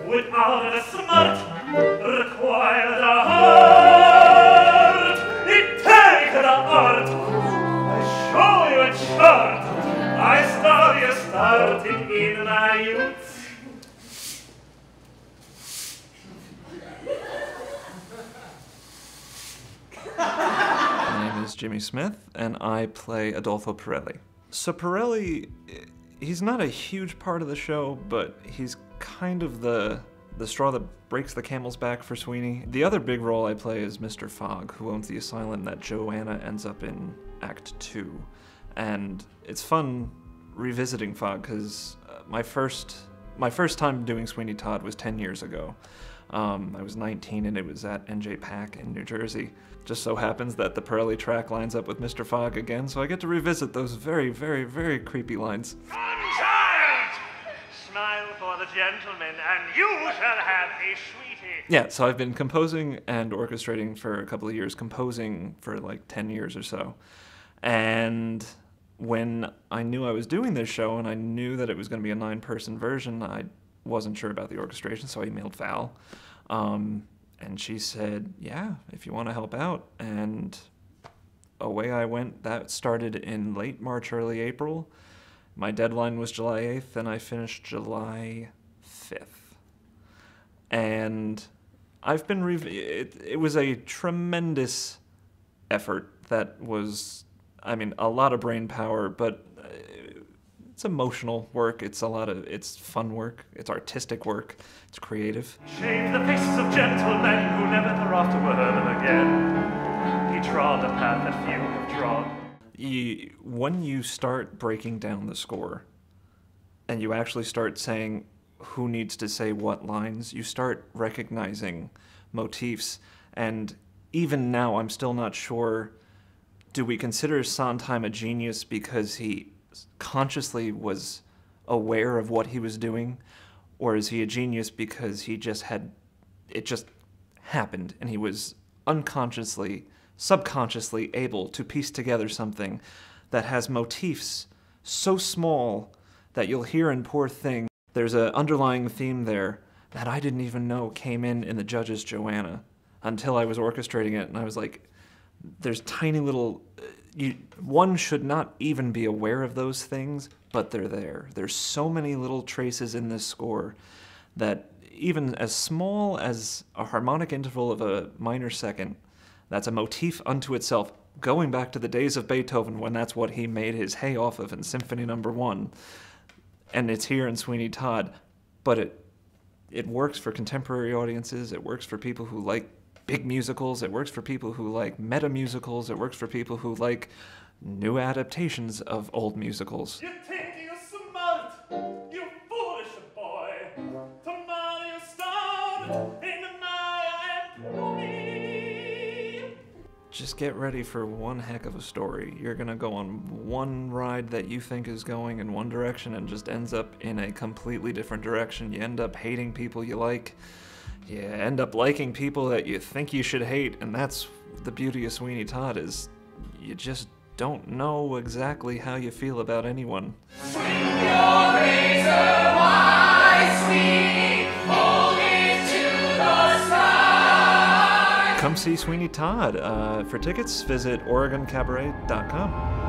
without a smart, required a heart. It take the art. I show you a chart. I saw you starting in my youth. My name is Jimmy Smith, and I play Adolfo Pirelli. So Pirelli, he's not a huge part of the show, but he's kind of the straw that breaks the camel's back for Sweeney. The other big role I play is Mr. Fogg, who owns the asylum that Joanna ends up in Act 2. And it's fun revisiting Fogg, because my first time doing Sweeney Todd was 10 years ago. I was 19 and it was at NJ Pack in New Jersey. Just so happens that the Pirelli track lines up with Mr. Fogg again, so I get to revisit those very, very, very creepy lines. Child! Smile for the gentleman, and you shall have a sweetie. Yeah, so I've been composing and orchestrating for a couple of years, composing for like 10 years or so. And when I knew I was doing this show and I knew that it was going to be a 9-person version, I wasn't sure about the orchestration, so I emailed Val. And she said, yeah, if you want to help out. And away I went. That started in late March, early April. My deadline was July 8th, and I finished July 5th. And I've been it was a tremendous effort that was, I mean, a lot of brain power, but it's emotional work, it's fun work, it's artistic work, it's creative. Shave the faces of gentlemen who never thereafter were heard of again. He trod a path that few have trod. When you start breaking down the score, and you actually start saying who needs to say what lines, you start recognizing motifs, and even now I'm still not sure, do we consider Sondheim a genius because he consciously was aware of what he was doing, or is he a genius because it just happened and he was unconsciously, subconsciously able to piece together something that has motifs so small that you'll hear in Poor Thing. There's an underlying theme there that I didn't even know came in the judge's Joanna until I was orchestrating it, and I was like, there's tiny little, one should not even be aware of those things, but they're there. There's so many little traces in this score that even as small as a harmonic interval of a minor second, that's a motif unto itself, going back to the days of Beethoven when that's what he made his hay off of in Symphony No. 1. And it's here in Sweeney Todd, but it works for contemporary audiences, it works for people who like big musicals, it works for people who like meta musicals, it works for people who like new adaptations of old musicals. You think you're smart, you foolish boy. Tomorrow you start in my employ. Just get ready for one heck of a story. You're gonna go on one ride that you think is going in one direction and just ends up in a completely different direction. You end up hating people you like. You end up liking people that you think you should hate, and that's the beauty of Sweeney Todd, is you just don't know exactly how you feel about anyone. Swing your razor wide, Sweeney, hold it to the sky. Come see Sweeney Todd. For tickets, visit OregonCabaret.com.